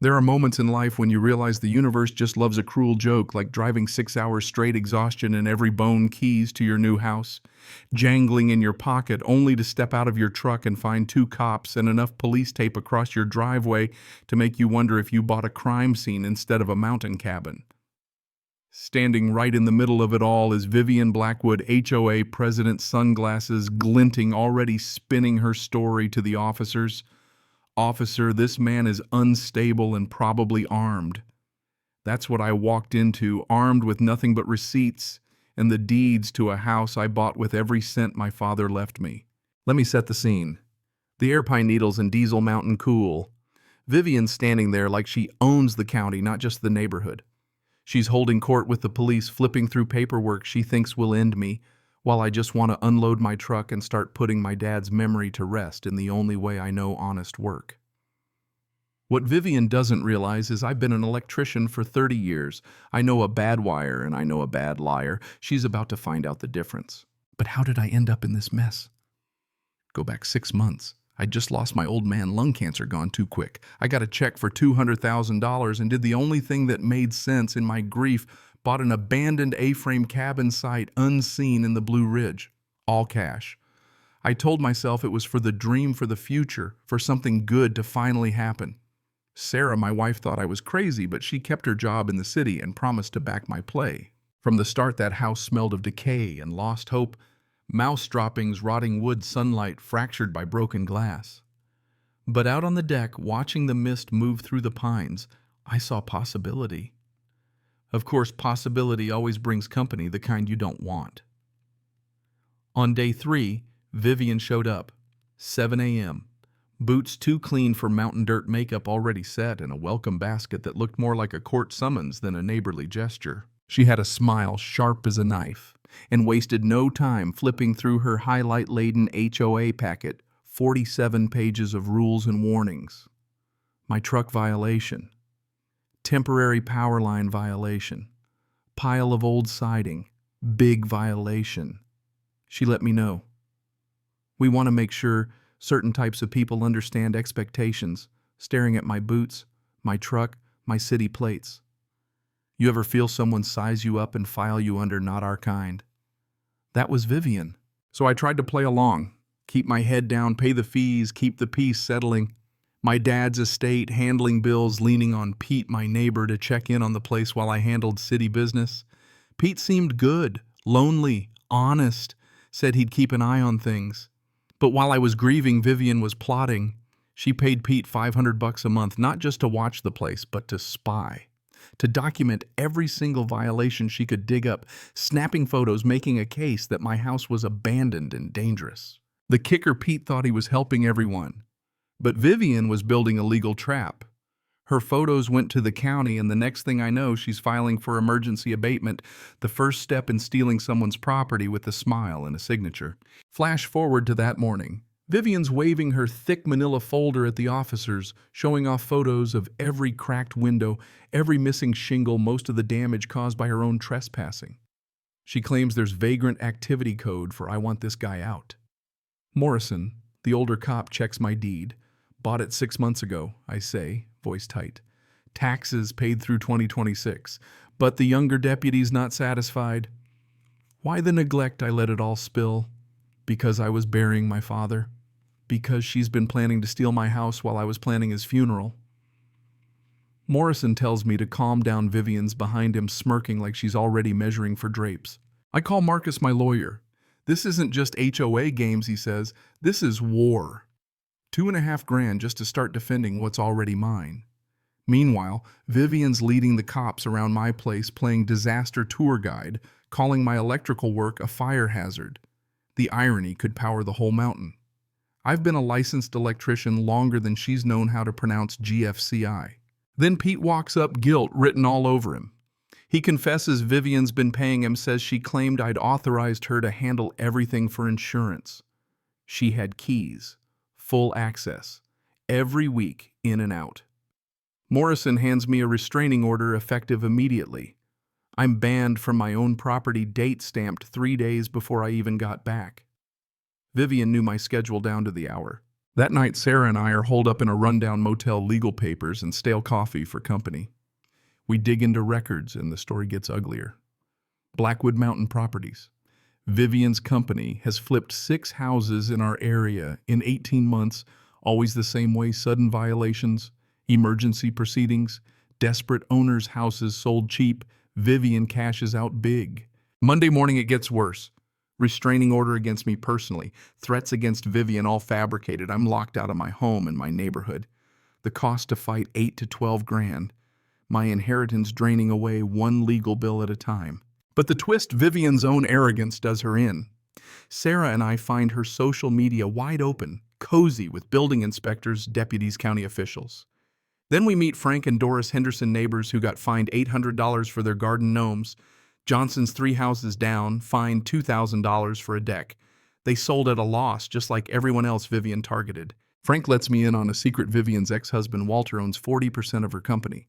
There are moments in life when you realize the universe just loves a cruel joke, like driving 6 hours straight exhaustion and every bone keys to your new house, jangling in your pocket only to step out of your truck and find 2 cops and enough police tape across your driveway to make you wonder if you bought a crime scene instead of a mountain cabin. Standing right in the middle of it all is Vivian Blackwood, HOA president, sunglasses glinting, already spinning her story to the officers. "Officer, this man is unstable and probably armed." That's what I walked into, armed with nothing but receipts and the deeds to a house I bought with every cent my father left me. Let me set the scene. The air pine needles and Diesel Mountain cool. Vivian's standing there like she owns the county, not just the neighborhood. She's holding court with the police, flipping through paperwork she thinks will end me, while I just want to unload my truck and start putting my dad's memory to rest in the only way I know honest work. What Vivian doesn't realize is I've been an electrician for 30 years. I know a bad wire and I know a bad liar. She's about to find out the difference. But how did I end up in this mess? Go back 6 months. I just lost my old man, lung cancer gone too quick. I got a check for $200,000 and did the only thing that made sense in my grief, bought an abandoned A-frame cabin site unseen in the Blue Ridge. All cash. I told myself it was for the dream for the future, for something good to finally happen. Sarah, my wife, thought I was crazy, but she kept her job in the city and promised to back my play. From the start, that house smelled of decay and lost hope, mouse droppings, rotting wood, sunlight fractured by broken glass. But out on the deck, watching the mist move through the pines, I saw possibility. Of course, possibility always brings company, the kind you don't want. On day 3, Vivian showed up, 7 a.m., boots too clean for mountain dirt makeup already set, and a welcome basket that looked more like a court summons than a neighborly gesture. She had a smile sharp as a knife, and wasted no time flipping through her highlight-laden HOA packet, 47 pages of rules and warnings. My truck violation. Temporary power line violation. Pile of old siding. Big violation. She let me know. "We want to make sure certain types of people understand expectations," staring at my boots, my truck, my city plates. "You ever feel someone size you up and file you under not our kind?" That was Vivian. So I tried to play along, keep my head down, pay the fees, keep the peace settling. My dad's estate, handling bills, leaning on Pete, my neighbor, to check in on the place while I handled city business. Pete seemed good, lonely, honest, said he'd keep an eye on things. But while I was grieving, Vivian was plotting. She paid Pete $500 a month, not just to watch the place, but to spy. To document every single violation she could dig up, snapping photos, making a case that my house was abandoned and dangerous. The kicker, Pete thought he was helping everyone. But Vivian was building a legal trap. Her photos went to the county, and the next thing I know, she's filing for emergency abatement, the first step in stealing someone's property with a smile and a signature. Flash forward to that morning. Vivian's waving her thick manila folder at the officers, showing off photos of every cracked window, every missing shingle, most of the damage caused by her own trespassing. She claims there's vagrant activity code for "I want this guy out." Morrison, the older cop, checks my deed. "Bought it 6 months ago," I say, voice tight. "Taxes paid through 2026. But the younger deputy's not satisfied. Why the neglect? I let it all spill. Because I was burying my father. Because she's been planning to steal my house while I was planning his funeral." Morrison tells me to calm down. Vivian's behind him, smirking like she's already measuring for drapes. I call Marcus, my lawyer. "This isn't just HOA games," he says. "This is war. $2.5 grand just to start defending what's already mine." Meanwhile, Vivian's leading the cops around my place, playing disaster tour guide, calling my electrical work a fire hazard. The irony could power the whole mountain. I've been a licensed electrician longer than she's known how to pronounce GFCI. Then Pete walks up, guilt written all over him. He confesses Vivian's been paying him, says she claimed I'd authorized her to handle everything for insurance. She had keys, full access, every week, in and out. Morrison hands me a restraining order effective immediately. I'm banned from my own property, date stamped 3 days before I even got back. Vivian knew my schedule down to the hour. That night, Sarah and I are holed up in a rundown motel, legal papers and stale coffee for company. We dig into records and the story gets uglier. Blackwood Mountain Properties. Vivian's company has flipped 6 houses in our area in 18 months, always the same way: sudden violations, emergency proceedings, desperate owners' houses sold cheap. Vivian cashes out big. Monday morning it gets worse. Restraining order against me personally, threats against Vivian, all fabricated. I'm locked out of my home and my neighborhood. The cost to fight, 8 to 12 grand. My inheritance draining away one legal bill at a time. But the twist: Vivian's own arrogance does her in. Sarah and I find her social media wide open, cozy with building inspectors, deputies, county officials. Then we meet Frank and Doris Henderson, neighbors who got fined $800 for their garden gnomes. Johnson's 3 houses down, fined $2,000 for a deck. They sold at a loss, just like everyone else Vivian targeted. Frank lets me in on a secret. Vivian's ex-husband, Walter, owns 40% of her company.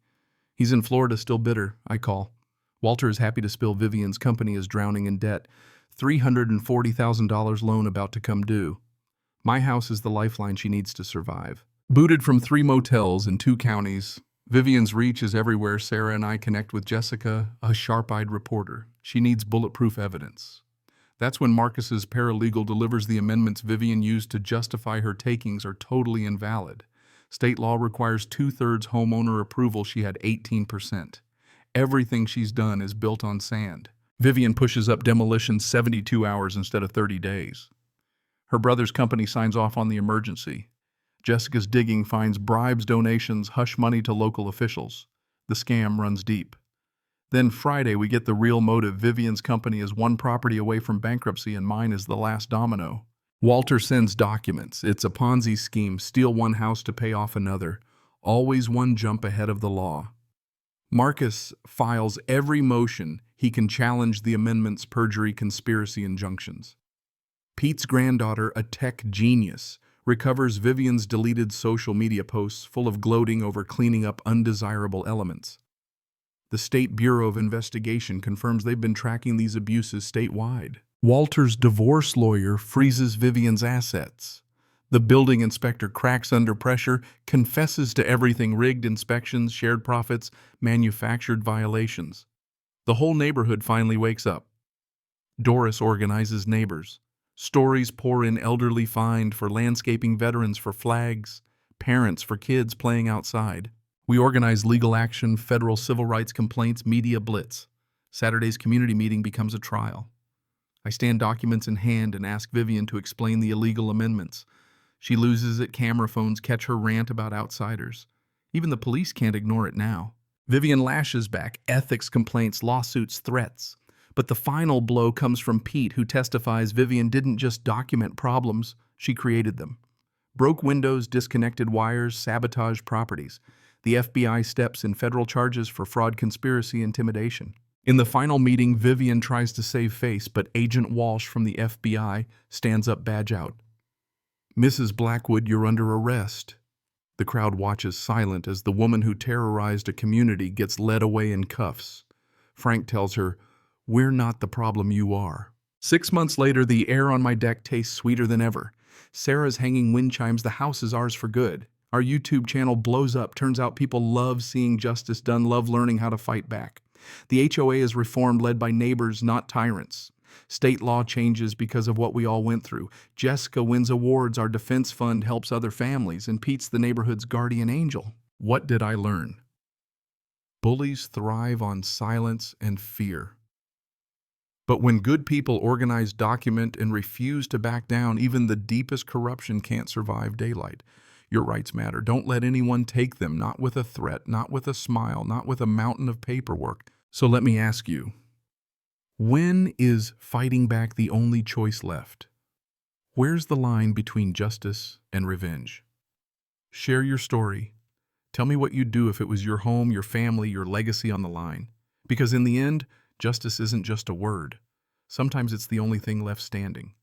He's in Florida, still bitter. I call. Walter is happy to spill Vivian's company is drowning in debt. $340,000 loan about to come due. My house is the lifeline she needs to survive. Booted from 3 motels in 2 counties, Vivian's reach is everywhere. Sarah and I connect with Jessica, a sharp-eyed reporter. She needs bulletproof evidence. That's when Marcus's paralegal delivers the amendments Vivian used to justify her takings are totally invalid. State law requires 2/3 homeowner approval. She had 18%. Everything she's done is built on sand. Vivian pushes up demolition 72 hours instead of 30 days. Her brother's company signs off on the emergency. Jessica's digging finds bribes, donations, hush money to local officials. The scam runs deep. Then Friday, we get the real motive. Vivian's company is 1 property away from bankruptcy, and mine is the last domino. Walter sends documents. It's a Ponzi scheme. Steal 1 house to pay off another. Always 1 jump ahead of the law. Marcus files every motion he can challenge the amendments, perjury, conspiracy, injunctions. Pete's granddaughter, a tech genius, recovers Vivian's deleted social media posts full of gloating over cleaning up undesirable elements. The State Bureau of Investigation confirms they've been tracking these abuses statewide. Walter's divorce lawyer freezes Vivian's assets. The building inspector cracks under pressure, confesses to everything: rigged inspections, shared profits, manufactured violations. The whole neighborhood finally wakes up. Doris organizes neighbors. Stories pour in: elderly fined for landscaping, veterans for flags, parents for kids playing outside. We organize legal action, federal civil rights complaints, media blitz. Saturday's community meeting becomes a trial. I stand documents in hand and ask Vivian to explain the illegal amendments. She loses it. Camera phones catch her rant about outsiders. Even the police can't ignore it now. Vivian lashes back: ethics complaints, lawsuits, threats. But the final blow comes from Pete, who testifies Vivian didn't just document problems, she created them. Broke windows, disconnected wires, sabotaged properties. The FBI steps in federal charges for fraud, conspiracy, intimidation. In the final meeting, Vivian tries to save face, but Agent Walsh from the FBI stands up, badge out. "Mrs. Blackwood, you're under arrest." The crowd watches silent as the woman who terrorized a community gets led away in cuffs. Frank tells her, "We're not the problem, you are." 6 months later, the air on my deck tastes sweeter than ever. Sarah's hanging wind chimes: "The house is ours for good." Our YouTube channel blows up. Turns out people love seeing justice done, love learning how to fight back. The HOA is reformed, led by neighbors, not tyrants. State law changes because of what we all went through. Jessica wins awards, our defense fund helps other families, and Pete's the neighborhood's guardian angel. What did I learn? Bullies thrive on silence and fear. But when good people organize, document, and refuse to back down, even the deepest corruption can't survive daylight. Your rights matter. Don't let anyone take them, not with a threat, not with a smile, not with a mountain of paperwork. So let me ask you, when is fighting back the only choice left? Where's the line between justice and revenge? Share your story. Tell me what you'd do if it was your home, your family, your legacy on the line. Because in the end, justice isn't just a word. Sometimes it's the only thing left standing.